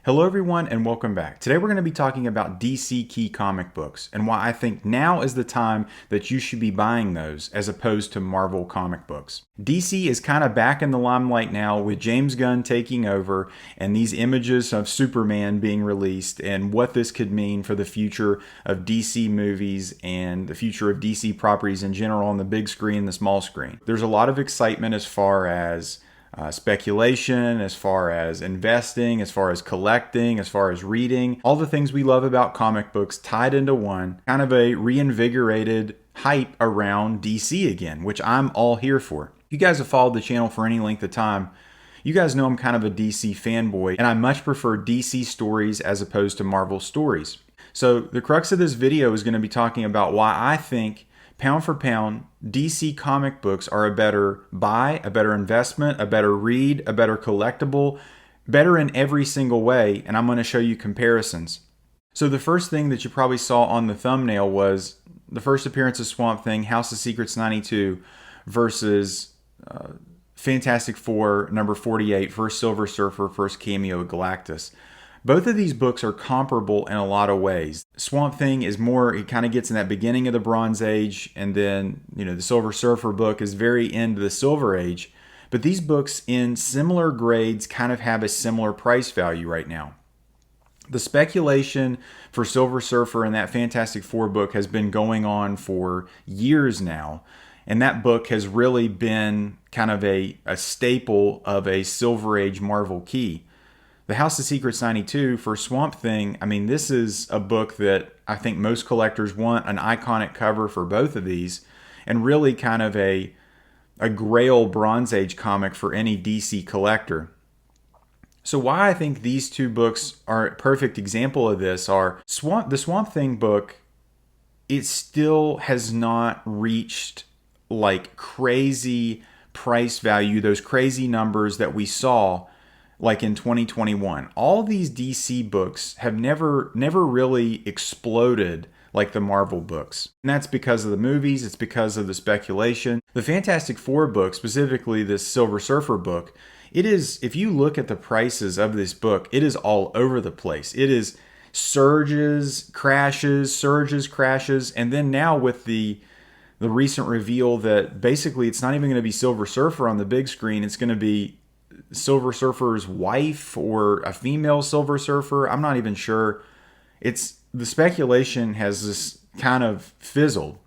Hello everyone and welcome back. Today we're going to be talking about DC key comic books and why I think now is the time that you should be buying those as opposed to Marvel comic books. DC is kind of back in the limelight now with James Gunn taking over and these images of Superman being released and what this could mean for the future of DC movies and the future of DC properties in general on the big screen, the small screen. There's a lot of excitement as far as speculation, as far as investing, as far as collecting, as far as reading, all the things we love about comic books tied into one, kind of a reinvigorated hype around DC again, which I'm all here for. You guys have followed the channel for any length of time. You guys know I'm kind of a DC fanboy, and I much prefer DC stories as opposed to Marvel stories. So the crux of this video is going to be talking about why I think pound for pound, DC comic books are a better buy, a better investment, a better read, a better collectible, better in every single way, and I'm going to show you comparisons. So the first thing that you probably saw on the thumbnail was the first appearance of Swamp Thing, House of Secrets 92 versus Fantastic Four number 48, first Silver Surfer, first cameo of Galactus. Both of these books are comparable in a lot of ways. Swamp Thing is more, it kind of gets in that beginning of the Bronze Age, and then, the Silver Surfer book is very into the Silver Age. But these books in similar grades kind of have a similar price value right now. The speculation for Silver Surfer and that Fantastic Four book has been going on for years now. And that book has really been kind of a staple of a Silver Age Marvel key. The House of Secrets 92 for Swamp Thing, this is a book that I think most collectors want, an iconic cover for both of these, and really kind of a grail Bronze Age comic for any DC collector. So why I think these two books are a perfect example of this are the Swamp Thing book, it still has not reached like crazy price value, those crazy numbers that we saw like in 2021. All these DC books have never really exploded like the Marvel books. And that's because of the movies, it's because of the speculation. The Fantastic Four book, specifically this Silver Surfer book, it is, if you look at the prices of this book, it is all over the place. It is surges, crashes, and then now with the recent reveal that basically it's not even going to be Silver Surfer on the big screen, it's going to be Silver Surfer's wife or a female Silver Surfer. I'm not even sure. The speculation has just kind of fizzled.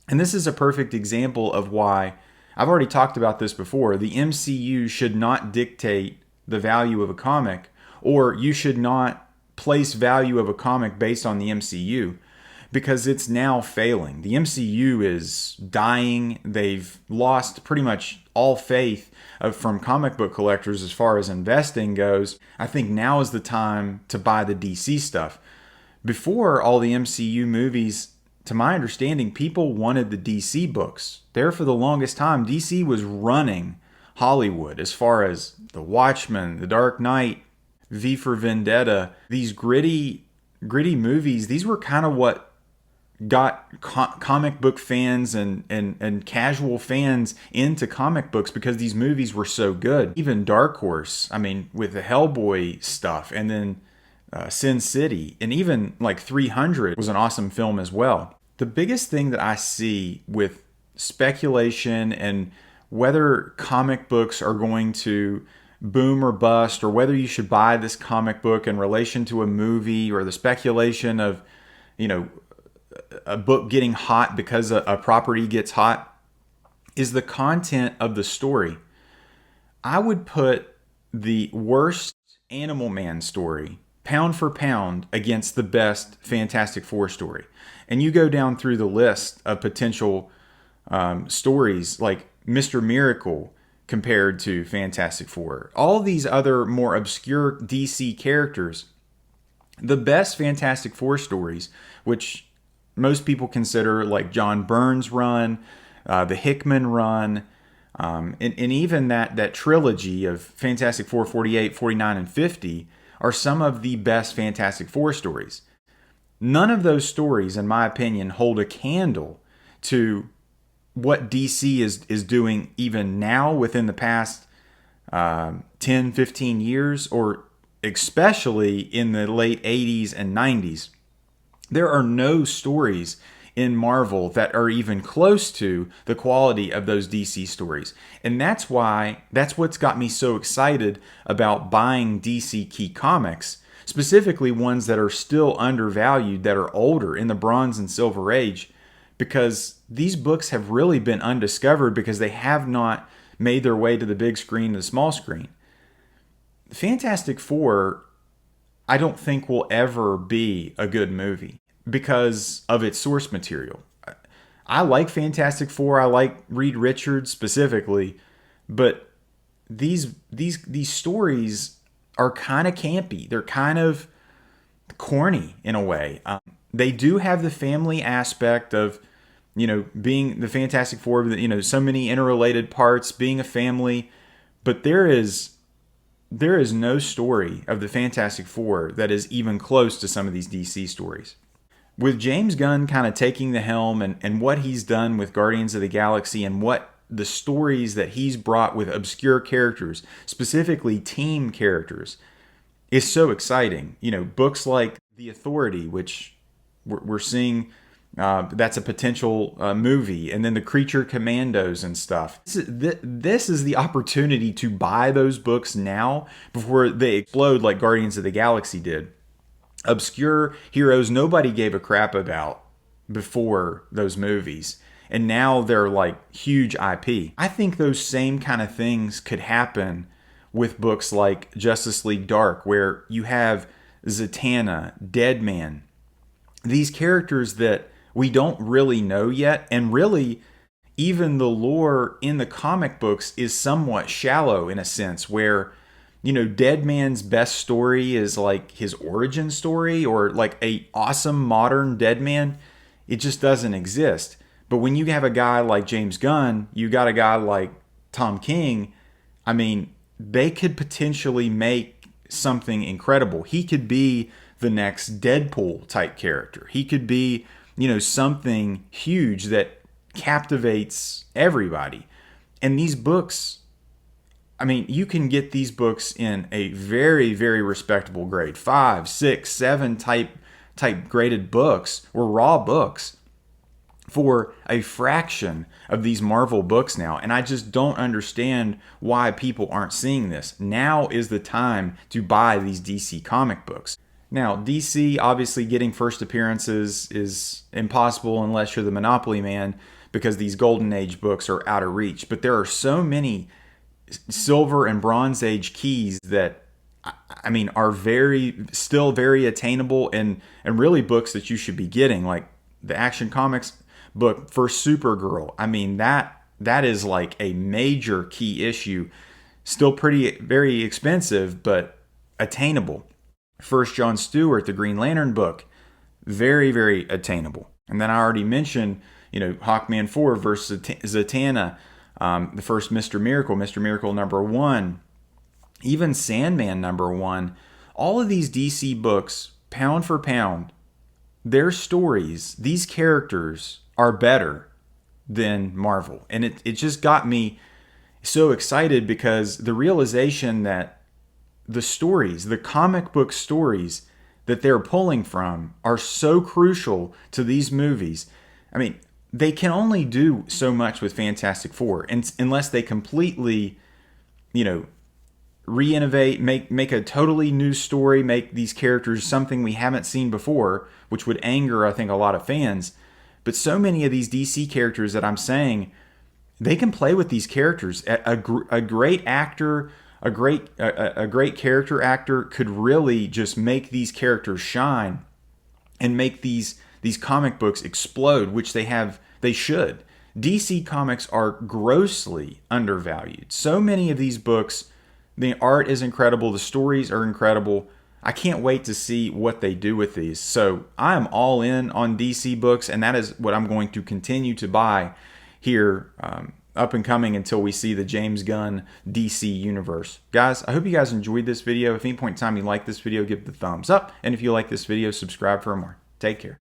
And this is a perfect example of why, I've already talked about this before, the MCU should not dictate the value of a comic, or you should not place value of a comic based on the MCU, because it's now failing. The MCU is dying. They've lost pretty much all faith from comic book collectors as far as investing goes. I think now is the time to buy the DC stuff. Before all the MCU movies, to my understanding, people wanted the DC books. There for the longest time, DC was running Hollywood as far as The Watchmen, The Dark Knight, V for Vendetta. These gritty movies, these were kind of what got comic book fans and casual fans into comic books because these movies were so good. Even Dark Horse, with the Hellboy stuff, and then Sin City, and even like 300 was an awesome film as well. The biggest thing that I see with speculation and whether comic books are going to boom or bust, or whether you should buy this comic book in relation to a movie, or the speculation of, a book getting hot because a property gets hot, is the content of the story. I would put the worst Animal Man story pound for pound against the best Fantastic Four story. And you go down through the list of potential stories like Mr. Miracle compared to Fantastic Four. All these other more obscure DC characters. The best Fantastic Four stories, which most people consider like John Byrne's run, the Hickman run, and even that trilogy of Fantastic Four 48, 49, and 50 are some of the best Fantastic Four stories. None of those stories, in my opinion, hold a candle to what DC is doing even now within the past 10, 15 years, or especially in the late 80s and 90s. There are no stories in Marvel that are even close to the quality of those DC stories. And that's what's got me so excited about buying DC Key comics, specifically ones that are still undervalued, that are older, in the Bronze and Silver Age, because these books have really been undiscovered because they have not made their way to the big screen and the small screen. Fantastic Four, I don't think will ever be a good movie because of its source material. I like Fantastic Four. I like Reed Richards specifically, but these stories are kind of campy. They're kind of corny in a way. They do have the family aspect of, being the Fantastic Four, so many interrelated parts, being a family, but there is no story of the Fantastic Four that is even close to some of these DC stories. With James Gunn kind of taking the helm and what he's done with Guardians of the Galaxy and what the stories that he's brought with obscure characters, specifically team characters, is so exciting. Books like The Authority, which we're seeing, that's a potential movie, and then the Creature Commandos and stuff. This is the opportunity to buy those books now before they explode like Guardians of the Galaxy did. Obscure heroes nobody gave a crap about before those movies, and now they're like huge IP. I think those same kind of things could happen with books like Justice League Dark, where you have Zatanna, Deadman, these characters that we don't really know yet, and really even the lore in the comic books is somewhat shallow in a sense, where Deadman's best story is like his origin story, or like a awesome modern Deadman. It just doesn't exist. But when you have a guy like James Gunn, you got a guy like Tom King, I mean, they could potentially make something incredible. He could be the next Deadpool type character. He could be, something huge that captivates everybody. And these books, I mean, you can get these books in a very, very respectable grade, 5, 6, 7 type graded books, or raw books, for a fraction of these Marvel books now. And I just don't understand why people aren't seeing this. Now is the time to buy these DC comic books. Now, DC, obviously getting first appearances is impossible unless you're the Monopoly man, because these Golden Age books are out of reach. But there are so many Silver and Bronze Age keys that, I mean, are still very attainable, and really books that you should be getting, like the Action Comics book for Supergirl. I mean, that is like a major key issue. Still very expensive, but attainable. First John Stewart, the Green Lantern book, very, very attainable. And then I already mentioned, Hawkman 4 versus Zatanna, the first Mr. Miracle #1, even Sandman #1. All of these DC books, pound for pound, their stories, these characters are better than Marvel. And it just got me so excited, because the realization that the stories, the comic book stories that they're pulling from, are so crucial to these movies. I mean, they can only do so much with Fantastic Four, and unless they completely, re-innovate, make a totally new story, make these characters something we haven't seen before, which would anger, I think, a lot of fans. But so many of these DC characters that I'm saying, they can play with these characters. A great actor, a great character actor could really just make these characters shine and make these comic books explode, which they should. DC comics are grossly undervalued. So many of these books, the art is incredible, the stories are incredible. I can't wait to see what they do with these. So I am all in on DC books, and that is what I'm going to continue to buy here up and coming until we see the James Gunn DC universe. Guys, I hope you guys enjoyed this video. If at any point in time you like this video, give it a thumbs up. And if you like this video, subscribe for more. Take care.